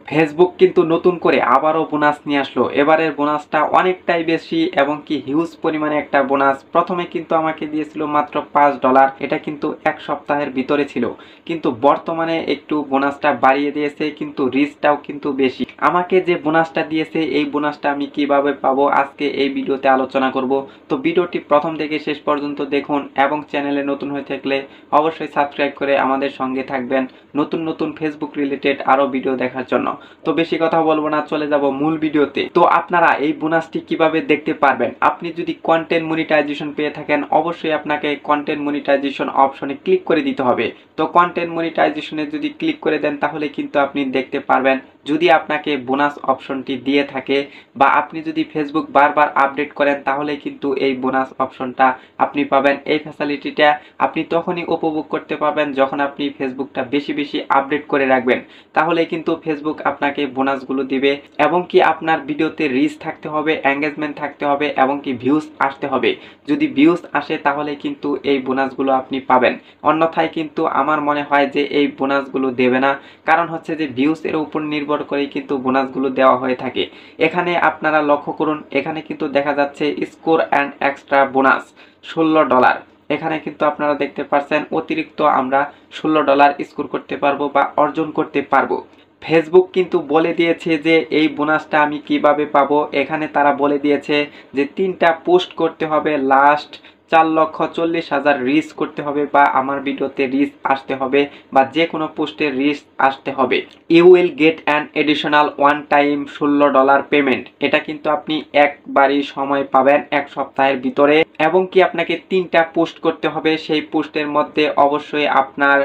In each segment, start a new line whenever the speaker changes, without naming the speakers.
Facebook কিন্তু নতুন করে আবারও বোনাস নিয়ে আসলো। এবারের বোনাসটা অনেকটাই বেশি এবং কি হিউজ পরিমাণে একটা বোনাস। প্রথমে কিন্তু আমাকে দিয়েছিল মাত্র $5, এটা কিন্তু এক সপ্তাহের ভিতরে ছিল, কিন্তু বর্তমানে একটু বোনাসটা বাড়িয়ে দিয়েছে, কিন্তু রিস্কটাও কিন্তু বেশি। আমাকে যে বোনাসটা দিয়েছে এই বোনাসটা আমি কিভাবে পাবো আজকে এই ভিডিওতে আলোচনা করব। তো ভিডিওটি প্রথম থেকে শেষ পর্যন্ত দেখুন এবং চ্যানেলে নতুন হয়ে থাকলে অবশ্যই সাবস্ক্রাইব করে আমাদের সঙ্গে থাকবেন নতুন নতুন ফেসবুক রিলেটেড আরো ভিডিও দেখার জন্য। তো বেশি কথা বলবো না, চলে যাব মূল ভিডিওতে। তো আপনারা এই বোনাসটি কিভাবে দেখতে পারবেন, আপনি যদি কন্টেন্ট মনিটাইজেশন পেয়ে থাকেন অবশ্যই আপনাকে কন্টেন্ট মনিটাইজেশন অপশনে ক্লিক করে দিতে হবে। তো কন্টেন্ট মনিটাইজেশনে যদি ক্লিক করে দেন তাহলে কিন্তু আপনি দেখতে পারবেন যদি আপনাকে বোনাস অপশনটি দিয়ে থাকে বা আপনি যদি ফেসবুক বারবার আপডেট করেন তাহলে কিন্তু এই বোনাস অপশনটা আপনি পাবেন। এই ফ্যাসিলিটিটা আপনি তখনই উপভোগ করতে পারবেন যখন আপনি ফেসবুকটা বেশি বেশি আপডেট করে রাখবেন, তাহলে কিন্তু ফেসবুক আপনাকে বোনাসগুলো দিবে। এবং কি আপনার ভিডিওতে রিচ থাকতে হবে, এঙ্গেজমেন্ট থাকতে হবে এবং কি ভিউজ আসতে হবে। যদি ভিউজ আসে তাহলে কিন্তু এই বোনাসগুলো আপনি পাবেন, অন্যথায় কিন্তু আমার মনে হয় যে এই বোনাসগুলো দেবে না। কারণ হচ্ছে যে ভিউজ এর উপর নির্ভর করেই কিন্তু বোনাসগুলো দেওয়া হয়ে থাকে। এখানে আপনারা লক্ষ্য করুন, এখানে কিন্তু দেখা যাচ্ছে স্কোর অ্যান্ড এক্সট্রা বোনাস $16। এখানে কিন্তু আপনারা দেখতে পাচ্ছেন অতিরিক্ত আমরা $16 স্কোর করতে পারবো বা অর্জন করতে পারবো। ফেসবুক কিন্তু বলে দিয়েছে যে এই বোনাসটা আমি কিভাবে পাবো। এখানে তারা বলে দিয়েছে যে 3টা পোস্ট করতে হবে, লাস্ট 4,40,000 রিচ করতে হবে বা আমার ভিডিওতে রিচ আসতে হবে বা যে কোনো পোস্টে রিচ আসতে হবে। You will get an additional one time $16 payment. এটা কিন্তু আপনি একবারই সময় পাবেন এক সপ্তাহের ভিতরে। এবং কি আপনাকে 3টা পোস্ট করতে হবে, সেই পোস্টের মধ্যে অবশ্যই আপনার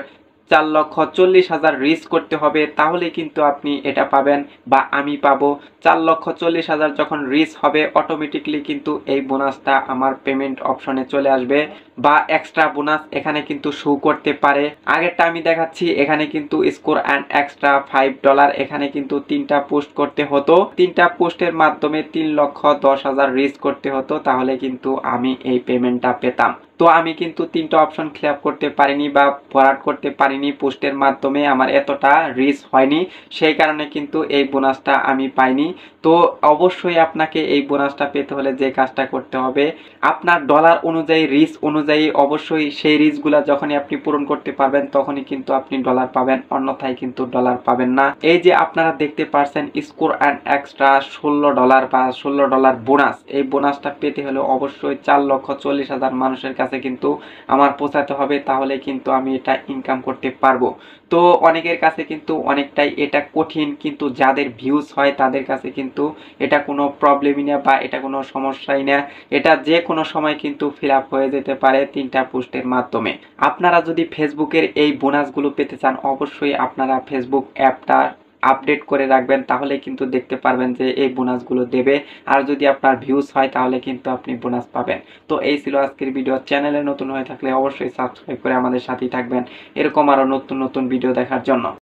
4,40,000 রিচ করতে হবে, তাহলে কিন্তু আপনি এটা পাবেন বা আমি পাবো। 4,40,000 যখন রিচ হবে অটোমেটিকলি কিন্তু এই বোনাসটা আমার পেমেন্ট অপশনে চলে আসবে বা এক্সট্রা বোনাস এখানে কিন্তু শো করতে পারে। আগেরটা আমি দেখাচ্ছি, এখানে কিন্তু স্কোর অ্যান্ড এক্সট্রা $5, এখানে কিন্তু 3টা পোস্ট করতে হতো, 3টা পোস্টের মাধ্যমে 3,10,000 রিচ করতে হতো, তাহলে কিন্তু আমি এই পেমেন্টটা পেতাম। তো আমি কিন্তু 3টা অপশন ক্লিয়ার করতে পারিনি বা ফরওয়ার্ড করতে পারিনি, পোস্টের মাধ্যমে আমার এতটা রিচ হয়নি, সেই কারণে কিন্তু এই বোনাসটা আমি পাইনি। তো অবশ্যই আপনাকে এই বোনাসটা পেতে হলে যে কাজটা করতে হবে, আপনার ডলার অনুযায়ী রিচ অনুযায়ী অবশ্যই সেই রিচগুলা যখনই আপনি পূরণ করতে পারবেন তখনই কিন্তু আপনি ডলার পাবেন, অন্যথায় কিন্তু ডলার পাবেন না। এই যে আপনারা দেখতে পাচ্ছেন স্কোর অ্যান্ড এক্সট্রা $16 বা $16 বোনাস, এই বোনাসটা পেতে হলে অবশ্যই 4,40,000 মানুষের কাছে কিন্তু আমার পৌঁছাতে হবে, তাহলে কিন্তু আমি এটা ইনকাম করতে পারবো। তো অনেকের কাছে কিন্তু অনেকটাই এটা কঠিন, কিন্তু যাদের ভিউজ হয় তাদের কাছে কিন্তু এটা কোনো প্রবলেমই না বা এটা কোনো সমস্যাই না। এটা যে কোনো সময় কিন্তু ফিল আপ হয়ে যেতে পারে 3টা পোস্টের মাধ্যমে। আপনারা যদি ফেসবুকের এই বোনাসগুলো পেতে চান অবশ্যই আপনারা ফেসবুক অ্যাপটা আপডেট করে রাখবেন, তাহলে কিন্তু দেখতে পারবেন যে এই বোনাসগুলো দেবে। আর যদি আপনার ভিউজ হয় তাহলে কিন্তু আপনি বোনাস পাবেন। তো এই ছিল আজকের ভিডিও। চ্যানেলে নতুন হয়ে থাকলে অবশ্যই সাবস্ক্রাইব করে আমাদের সাথেই থাকবেন এরকম আরো নতুন নতুন ভিডিও দেখার জন্য।